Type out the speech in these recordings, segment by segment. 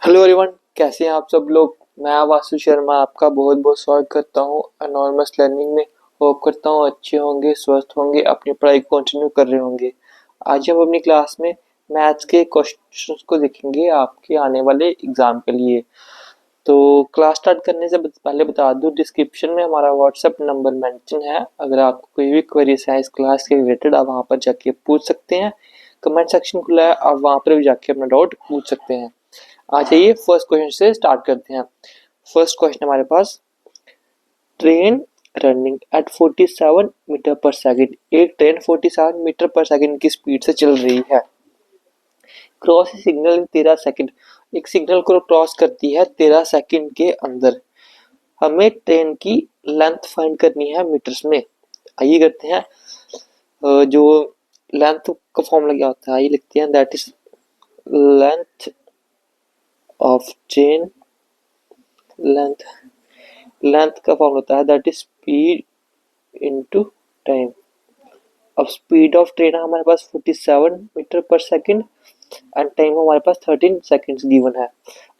Hello everyone, कैसे हैं आप सब लोग। मैं वासु शर्मा आपका बहुत बहुत स्वागत करता हूं एनॉर्मस लर्निंग में। होप करता हूं अच्छे होंगे, स्वस्थ होंगे, अपनी पढ़ाई को कंटिन्यू कर रहे होंगे। आज हम अपनी क्लास में मैथ्स के क्वेश्चंस को देखेंगे आपके आने वाले एग्जाम के लिए। तो क्लास स्टार्ट करने से पहले बता दूं, डिस्क्रिप्शन में हमारा व्हाट्सएप नंबर मेंशन है। अगर आपको कोई भी क्वेरीज है इस क्लास के रिलेटेड, आप वहां पर जाके पूछ सकते हैं। कमेंट सेक्शन खुला है, आप वहां पर भी जाके अपना डाउट पूछ सकते हैं। आ जाइए फर्स्ट क्वेश्चन से स्टार्ट करते हैं। फर्स्ट क्वेश्चन हमारे पास, ट्रेन रनिंग एट 47 मीटर पर सेकंड। एक ट्रेन 47 मीटर पर सेकंड की स्पीड से चल रही है। क्रॉस सिग्नल इन 13 सेकंड। एक सिग्नल को क्रॉस करती है 13 सेकंड के अंदर। हमें ट्रेन की लेंथ फाइंड करनी है मीटर्स में। आइए करते हैं। जो लेंथ का फॉर्मूला क्या होता है, आइए लिखते हैं। That is length of train. Length length का फॉर्मूला होता है that is speed into time. अब स्पीड ऑफ ट्रेन हमारे पास 47 मीटर पर सेकंड एंड टाइम हमारे पास 13 सेकंड्स गिवन है।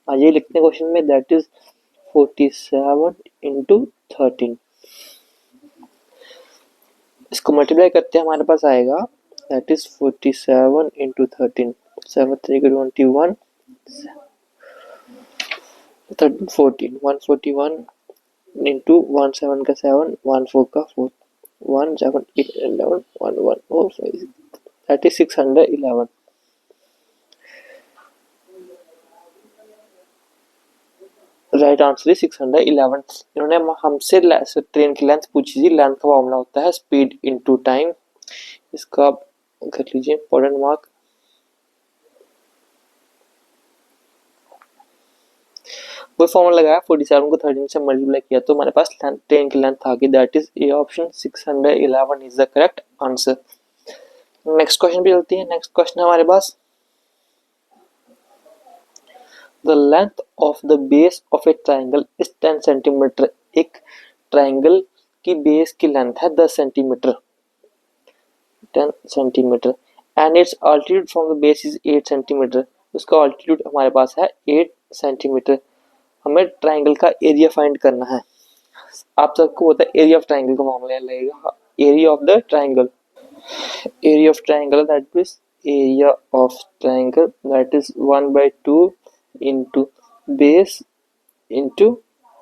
आइए लिखते हैं क्वेश्चन में, दैट इज 47 इंटू 13। इसको मल्टीप्लाई करते हैं, हमारे पास आएगा दैट इज 47 इंटू 13। 7 3 21, 13 14, 141 इंटू 1 7 का 7, 1 4 का 4, 1 7 8 11 1 1 4 5, that is 611। Right answer is 611। इन्होंने हमसे ट्रेन की लेंथ पूछी थी। लेंथ का फॉर्मूला होता है स्पीड इनटू टाइम। इसका आप कर लीजिए इंपॉर्टेंट मार्क। वो फॉर्मूला लगाया, 47 को 13 से मल्टीप्लाई किया तो हमारे पास ट्रेन की लेंथ आ गई। That is a option, 611 is the correct answer. Next question पे चलती है। नेक्स्ट क्वेश्चन हमारे पास, the length of the base of a triangle is 10 centimetre. एक ट्राइंगल की बेस की लेंथ है 10 centimetre, 10 centimetre and its altitude from the base is 8 centimetre. उसका अल्टीट्यूड हमारे पास है 8 सेंटीमीटर। हमें ट्राइंगल का एरिया फाइंड करना है। आप सबको पता है एरिया ऑफ ट्राइंगल का फॉर्मूला लगेगा, area of the triangle. area of triangle, that is area of triangle, that is 1/2 into base into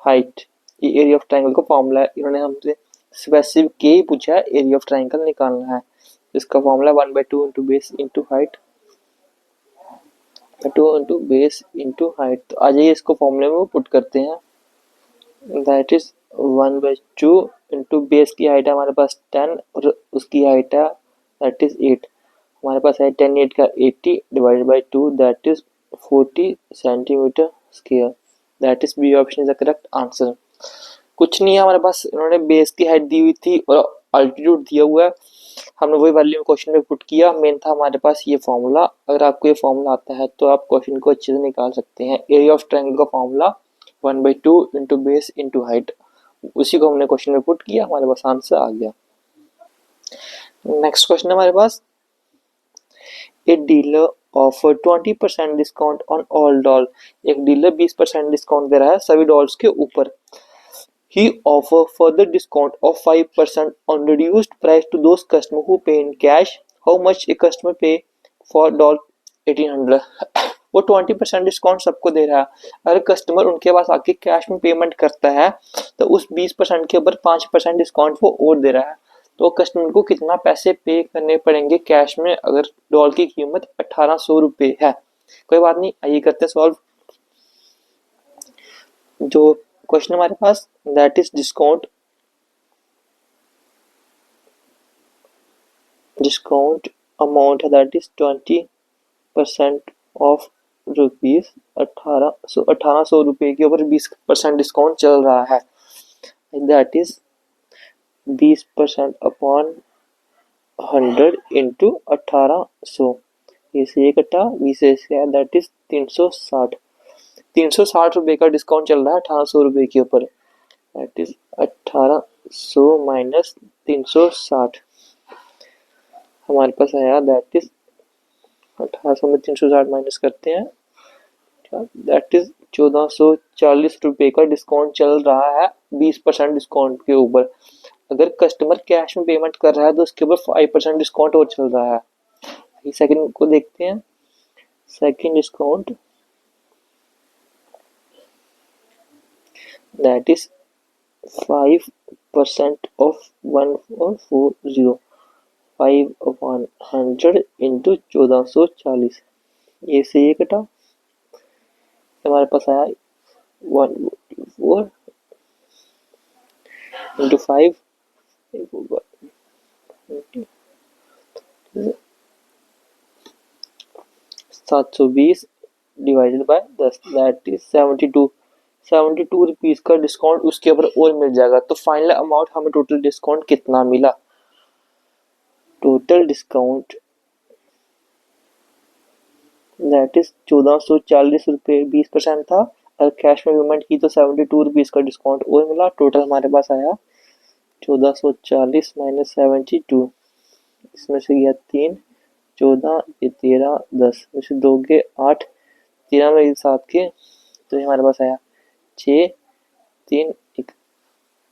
height। ये एरिया ऑफ ट्राइंगल का फॉर्मूला है। इन्होंने हमसे स्पेसिफिक के ही पूछा है, एरिया ऑफ ट्राइंगल निकालना है। इसका formula 1/2 into base into height, 2 into base into height। तो आ जाइए इसको फॉर्मूले में पुट करते हैं। दैट इज 1/2 इंटू बेस की हाइट है हमारे पास 10 और उसकी हाइट है दैट इज 8। हमारे पास है 10 8 का 80 divided by 2, that is 40 centimetre square. That is B option is the correct answer. कुछ नहीं है हमारे पास, इन्होंने बेस की हाइट दी हुई थी और अल्टीट्यूड दिया हुआ है। हमने वही वैल्यू क्वेश्चन में पुट किया। मेन था हमारे पास ये फॉर्मूला। अगर आपको ये फॉर्मूला आता है तो आप क्वेश्चन को अच्छे से निकाल सकते हैं। एरिया ऑफ ट्रायंगल का formula 1/2 into base into height, उसी को हमने क्वेश्चन में पुट किया, हमारे पास आंसर आ गया। नेक्स्ट क्वेश्चन हमारे पास, a dealer offer 20% discount on all doll. एक डीलर 20% डिस्काउंट दे रहा है सभी डॉल्स के ऊपर। He offer further discount of 5% on reduced price to those customer who pay in cash. How much a customer pay for doll 1800? वो 20% discount सबको दे रहा है। अगर कस्टमर उनके पास आके कैश में पेमेंट करता है तो उस 20% के ऊपर 5% डिस्काउंट वो और दे रहा है। तो कस्टमर को कितना पैसे पे करने पड़ेंगे कैश में, अगर डॉल की कीमत 1800 रुपये है। कोई बात नहीं, आइए करते सॉल्व। जो क्वेश्चन हमारे पास, दैट इज डिस्काउंट अमाउंट है दैट इज 20% ऑफ रुपीज 1800 रुपये के ऊपर 20% डिस्काउंट चल रहा है। That is 20% upon 100 into 1800। इसे कटा 20 से, दैट इज 360 रुपये का डिस्काउंट चल रहा है 1800 रुपये के ऊपर। दैट इज 1800 माइनस 360, हमारे पास आया दैट इज 1800 में 360 माइनस करते हैं दैट इज 1440 रुपए का डिस्काउंट चल रहा है 20% डिस्काउंट के ऊपर। अगर कस्टमर कैश में पेमेंट कर रहा है तो उसके ऊपर 5% डिस्काउंट और चल रहा है। सेकंड को देखते हैं। Second discount that is 5% of 1440 5/100 into 1440। ये से ये कटा, हमारे पास आया 1/4 into 5 720 divided by 10 that is 72 rupees का डिस्काउंट उसके ऊपर और मिल जाएगा। तो फाइनल अमाउंट हमें टोटल डिस्काउंट कितना मिला? टोटल डिस्काउंट दैट इज 1440 रुपये 20% था, अगर कैश में पेमेंट की तो 72 रुपीज का डिस्काउंट और मिला। टोटल हमारे पास आया 1440 माइनस 72, इसमें से गया 3, 14, ये 13, 10 में से 2 के 8, 13 में 7 के, तो हमारे पास आया 6, 3,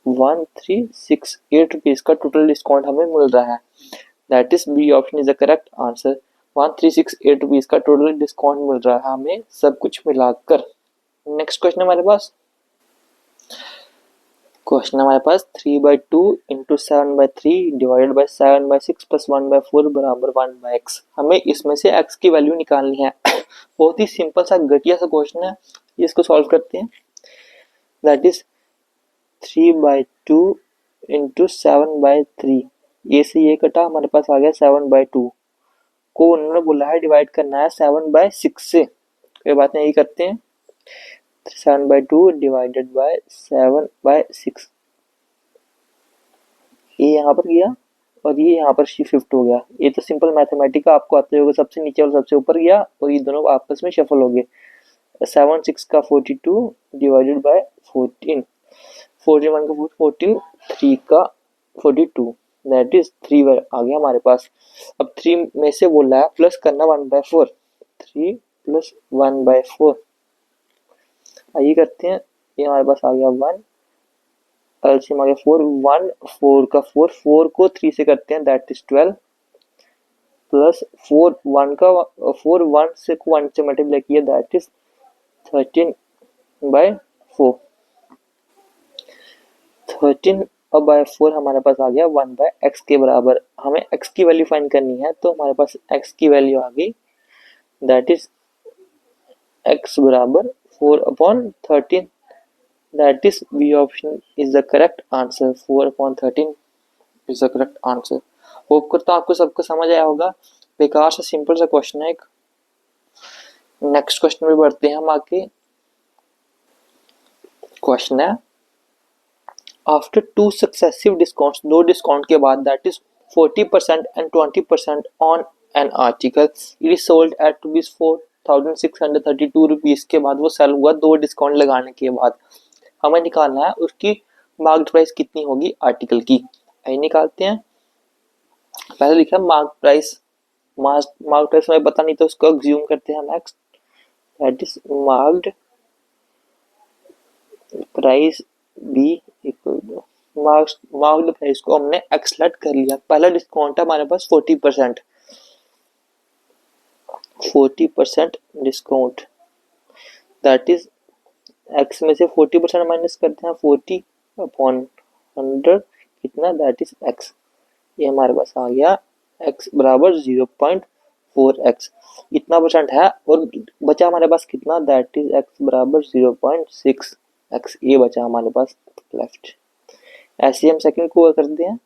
1368 रुपीज का टोटल डिस्काउंट हमें मिल रहा है। That is B option is the correct answer. 1368 rupees का टोटल डिस्काउंट मिल रहा है हमें सब कुछ मिलाकर। नेक्स्ट क्वेश्चन हमारे पास 3/2 इंटू 7/3 डिवाइडेड बाई 7/6 प्लस 1/4 बराबर 1/x। हमें इसमें से x की वैल्यू निकालनी है। बहुत ही सिंपल सा घटिया सा क्वेश्चन है, इसको सॉल्व करते हैं। दैट इज 3/2 इंटू 7/3, ये से ये कटा, हमारे पास आ गया 7/2 को उन्होंने बोला है डिवाइड करना है 7/6 से। कोई बात नहीं, यही करते हैं। 7/2 डिवाइडेड बाय 7/6, ये यहाँ पर गया और ये यहाँ पर शिफ्ट हो गया। ये तो सिंपल मैथमेटिक्स आपको आते होगा, सबसे नीचे और सबसे ऊपर गया और ये दोनों आपस में शफल हो गए। 7 6 का 42 डिवाइडेड बाय 14, 41 का 14, 3 का 42 दैट इज 3 आ गया हमारे पास। अब 3 में से बोला है प्लस करना 1/4, 3 प्लस 1/4, आइए करते हैं। ये हमारे पास आ गया 1, एलसीएम आ गया 4, 1 4 का 4 को 3 से करते हैं दैट इज 12 प्लस 4 1 का 4 1 से 1 से मल्टीप्लाई किया दैट इज 13/4। 13/4 हमारे पास आ गया 1/x के बराबर। हमें x की वैल्यू फाइंड करनी है, तो हमारे पास x की वैल्यू आ गई दैट इज x बराबर 4/13, that is B option is the correct answer. 4/13 is the correct answer. Hope करता हूँ आपको सबको समझ आया होगा। बेकार सा सिंपल सा क्वेश्चन है एक। नेक्स्ट क्वेश्चन में बढ़ते हैं हम आगे। क्वेश्चन है आफ्टर 2 सक्सेसिव डिस्काउंट्स, 2 डिस्काउंट के बाद that is 40% and 20% on an article, it is sold at ₹4,632 rupees के बाद वो सेल हुआ 2 डिस्काउंट लगाने के बाद। हमें निकालना है उसकी मार्केट प्राइस कितनी होगी आर्टिकल की। आइए निकालते हैं। पहले लिखा है मार्केट प्राइस, मार्केट प्राइस हमें पता नहीं तो उसको अज्यूम करते हैं next, that is marked price B equal to marked price को हमने एक्सलेट कर लिया। पहला डिस्काउंट है हमारे पास 40%, 40% डिस्काउंट दैट इज एक्स में से 40% माइनस करते हैं 40/100 कितना दैट इज एक्स। ये हमारे पास आ गया x बराबर 0.4x, इतना परसेंट है और बचा हमारे पास कितना दैट इज x बराबर 0.6x, ये बचा हमारे पास लेफ्ट। ऐसे हम सेकंड को करते हैं।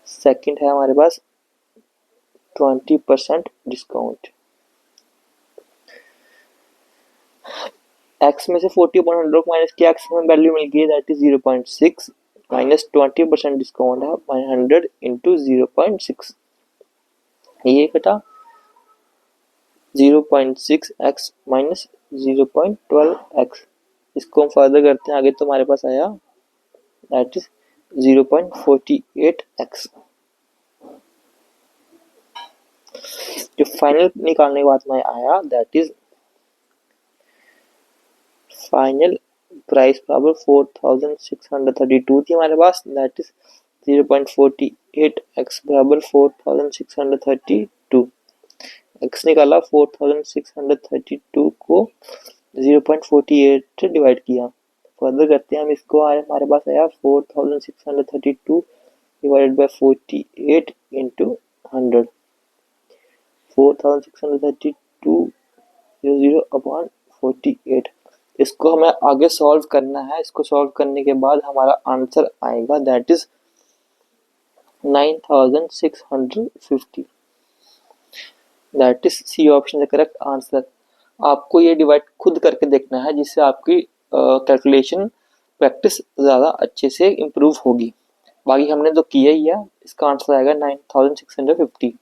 सेकंड है हमारे पास 20% डिस्काउंट, x में से 40/100 माइनस किया, x में वैल्यू मिल गई दैट इज 0.6 माइनस 20% डिस्काउंट है 100 इंटू 0.6, ये कटा 0.6x माइनस 0.12x। इसको हम फर्दर करते हैं आगे, तो हमारे पास आया दैट इज 0.48x। जो फाइनल निकालने के बाद में आया दैट इज फाइनल प्राइस बराबर 4632 थी हमारे पास, दैट इज 0.48x बराबर 4632। x निकाला, 4632 को 0.48 से डिवाइड किया। फर्दर करते हैं हम इसको, हमारे पास आया 4632 डिवाइडेड बाय 48 इंटू 100, 4632 0 अपॉन 48। इसको हमें आगे सॉल्व करना है। इसको सॉल्व करने के बाद हमारा आंसर आएगा that is 9650। That is C option the correct answer. आपको ये डिवाइड खुद करके देखना है, जिससे आपकी कैलकुलेशन प्रैक्टिस ज़्यादा अच्छे से इम्प्रूव होगी। बाकी हमने तो किया ही है, इसका आंसर आएगा 9650।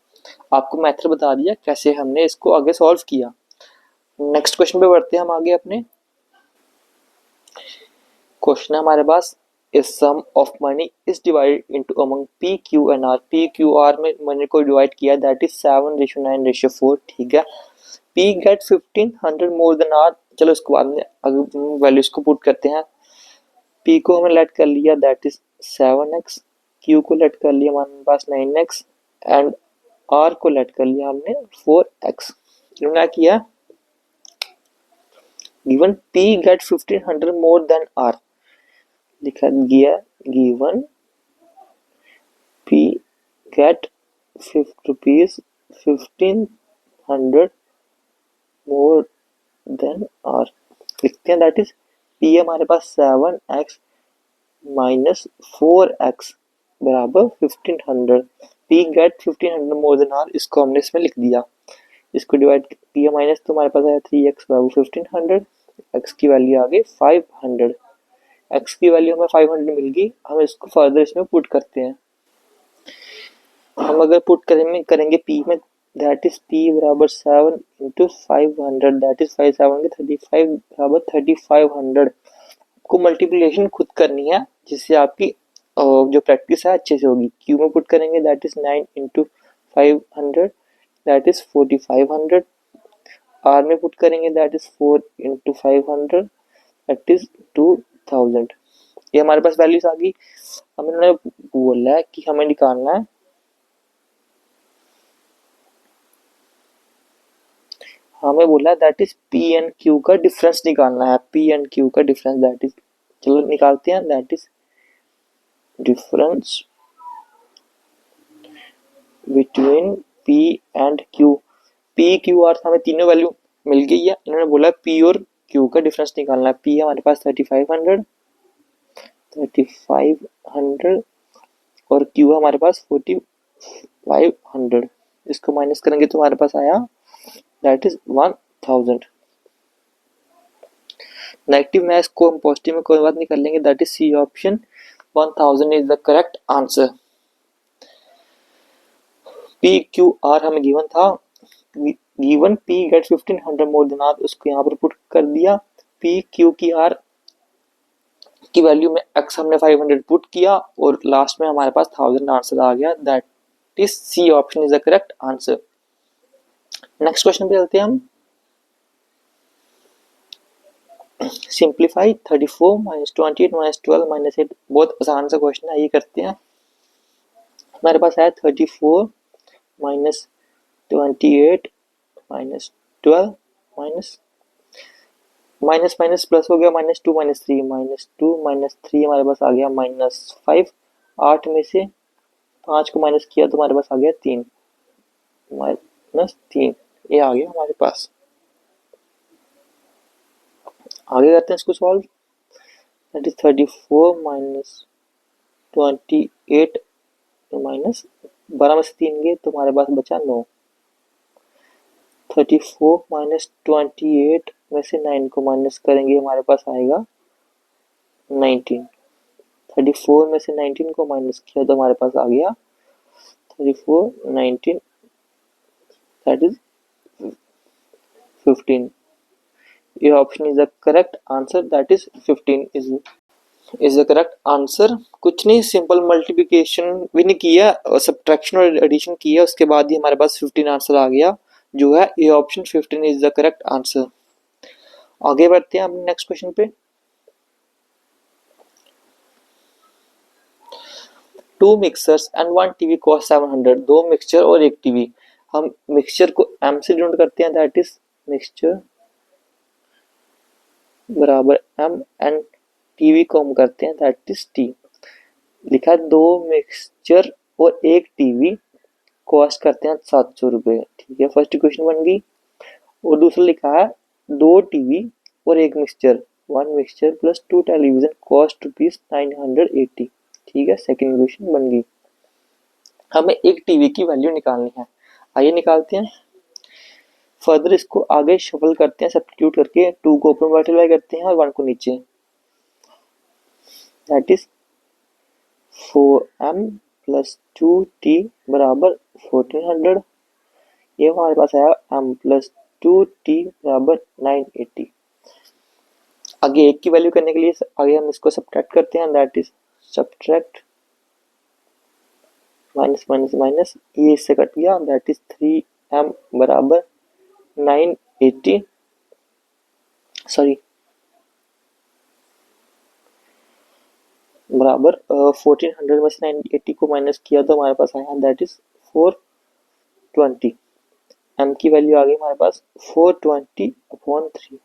आपको मेथड बता दिया कैसे हमने इसको आगे सॉल्व किया। नेक्स्ट क्वेश्चन पे बढ़ते हैं हम आगे अपने। क्वेश्चन है हमारे पास, a sum of money is divided into among P, Q and R। P, Q, R में मनी को डिवाइड किया, दैट इज 7:9:4। ठीक है। P get 1500 more then R। चलो इसको बाद में अगर वैल्यूज को पुट करते हैं। P को हमने लेट कर लिया, दैट इज 7x। Q को लेट कर लिया हमारे पास 9x एंड R को लेट कर लिया हमने 4x। क्या किया, given P get 1500 more then R, लिखा गया given P get rupees 1500 more then R। लिखते हैं दैट इज P हमारे पास 7x माइनस 4x बराबर 1500। P get 1500 more then R, इसको हमने इसमें लिख दिया। इसको डिवाइड किया माइनस, तो हमारे पास आया 3x बराबर 1500, x की वैल्यू आ गई 500। x की वैल्यू हमें 500 मिल गई। हम इसको फर्दर इसमें पुट करते हैं। हम अगर पुट करेंगे p में, दैट इज p बराबर 7 इंटू 500, दैट इज 5 7 के 35 बराबर 3500। आपको मल्टीप्लिकेशन खुद करनी है, जिससे आपकी जो प्रैक्टिस है अच्छे से होगी। q में पुट करेंगे, that is 9 into 500, that is 4500। r में पुट करेंगे, that is 4 into 500, that is 2000। ये हमारे पास वैल्यूज आ गई। हमने बोला है कि हमें निकालना है that is P and Q का डिफरेंस निकालना है। पी एंड क्यू का डिफरेंस, दैट इज, चलो निकालते हैं। That is difference between P and Q. P Q R हमें तीनों वैल्यू मिल गई है। इन्होंने बोला पी और क्यू का डिफरेंस निकालना है। पी हमारे पास 3500 और क्यू हमारे पास 4500। इसको माइनस करेंगे तो हमारे पास आया दैट इज 1000। नेगेटिव में इसको हम पॉजिटिव में कोई बात नहीं कर लेंगे, that is C option 1000 is the correct answer. P Q R हमें गिवन था, given P get 1500 more than R, उसको यहाँ पर पुट कर दिया। पी क्यू की आर की वैल्यू में x हमने 500 पुट किया और लास्ट में हमारे पास 1000 आंसर आ गया। That is C option is the correct answer. Next question पे चलते हैं हम। Simplify 34 minus 28 minus 12 minus 8। बहुत आसान सा क्वेश्चन है, ये करते हैं। हमारे पास है 34 minus 28 minus 12 minus minus minus plus हो गया, -2 -3 -2 -3 हमारे पास आ गया -5। 8 में से 5 को माइनस किया तो हमारे पास आ गया 3 -3। ये आ गया हमारे पास। आगे करते हैं इसको solve. That is 34 minus 28 minus 12 में से 3 गए तो हमारे पास बचा 9। 34 माइनस 28 में से 9 को माइनस करेंगे, हमारे पास आएगा 19। 34 में से 19 को माइनस किया तो हमारे पास आ गया 34 19, दैट इज 15। ये option is the correct answer, that is 15 is the correct answer. कुछ नहीं, सिंपल मल्टीप्लिकेशन भी नहीं किया और सब्ट्रैक्शन और एडिशन किया, उसके बाद ही हमारे पास 15 आंसर आ गया, जो है ये option 15 is the correct answer. आगे बढ़ते हैं अपने नेक्स्ट क्वेश्चन पे। Two mixers and one TV cost 700। दो मिक्सचर और एक टीवी। हम मिक्सचर को एम से डिनोट करते हैं, दैट इज मिक्सचर बराबर एम, एंड टीवी को हम करते हैं दैट इज टी। लिखा है दो मिक्सचर और एक टीवी कॉस्ट करते हैं 700 रुपये। ठीक है, फर्स्ट इक्वेशन बन गई। और दूसरा लिखा है दो टीवी और एक mixture, one mixture plus two television cost rupees 980। ठीक है, सेकेंड इक्वेशन बन गई। हमें एक टीवी की वैल्यू निकालनी है, आइए निकालते हैं। फर्दर इसको आगे शफल करते हैं, सब्स्टिट्यूट करके टू को ऊपर मल्टीप्लाई करते हैं और वन को नीचे, that is 4m plus 2t बराबर 1400। ये हमारे पास आया m प्लस 2t बराबर 980। आगे एक की वैल्यू करने के लिए आगे हम इसको सब्ट्रैक्ट करते हैं, that is subtract minus minus minus, ये इससे कट गया, दैट इज 3m बराबर 980, सॉरी बराबर 1400 में से 980 को माइनस किया तो हमारे पास आया दैट इज 420। m की वैल्यू आ गई हमारे पास 420/3।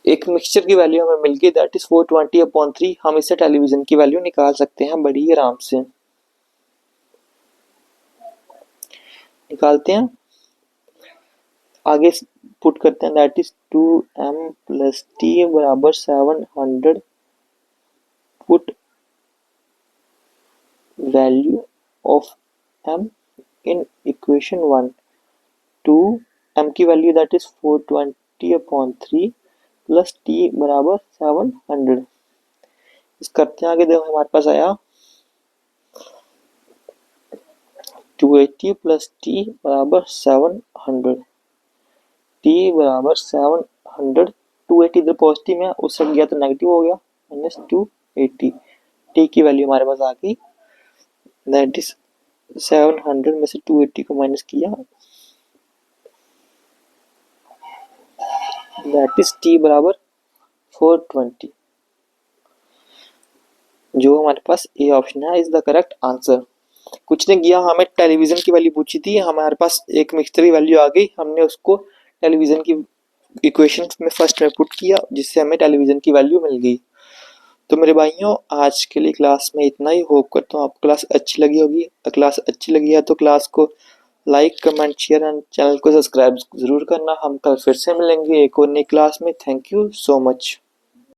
एक मिक्सचर की वैल्यू हमें मिल गई दैट इज 420/3। हम इससे टेलीविजन की वैल्यू निकाल सकते हैं बड़ी आराम से। निकालते हैं, आगे पुट करते हैं, that is 2m plus t बराबर 700। Put value of m in equation 1। 2m की value that is 420/3 plus t बराबर 700। इस करते हैं आगे, देखो हमारे पास आया 280 प्लस t बराबर 700। t बराबर 700, 280 इधर पॉजिटिव है, उस साइड गया तो नेगेटिव हो गया, माइनस 280। t की वैल्यू हमारे पास आ गई दैट इज 700 में से 280 को माइनस किया, दैट इज t बराबर 420। जो हमारे पास ए ऑप्शन है इज द करेक्ट आंसर। कुछ ने किया, हमें टेलीविजन की वैल्यू पूछी थी, हमारे पास एक मिक्सचर की वैल्यू आ गई, हमने उसको टेलीविजन की इक्वेशन में फर्स्ट में पुट किया जिससे हमें टेलीविजन की वैल्यू मिल गई। तो मेरे भाइयों आज के लिए क्लास में इतना ही। होप करता हूँ आपको क्लास अच्छी लगी होगी। क्लास अच्छी लगी है तो क्लास को like comment share and channel को सब्सक्राइब जरूर करना। हम कल फिर से मिलेंगे एक और नई क्लास में। Thank you so much.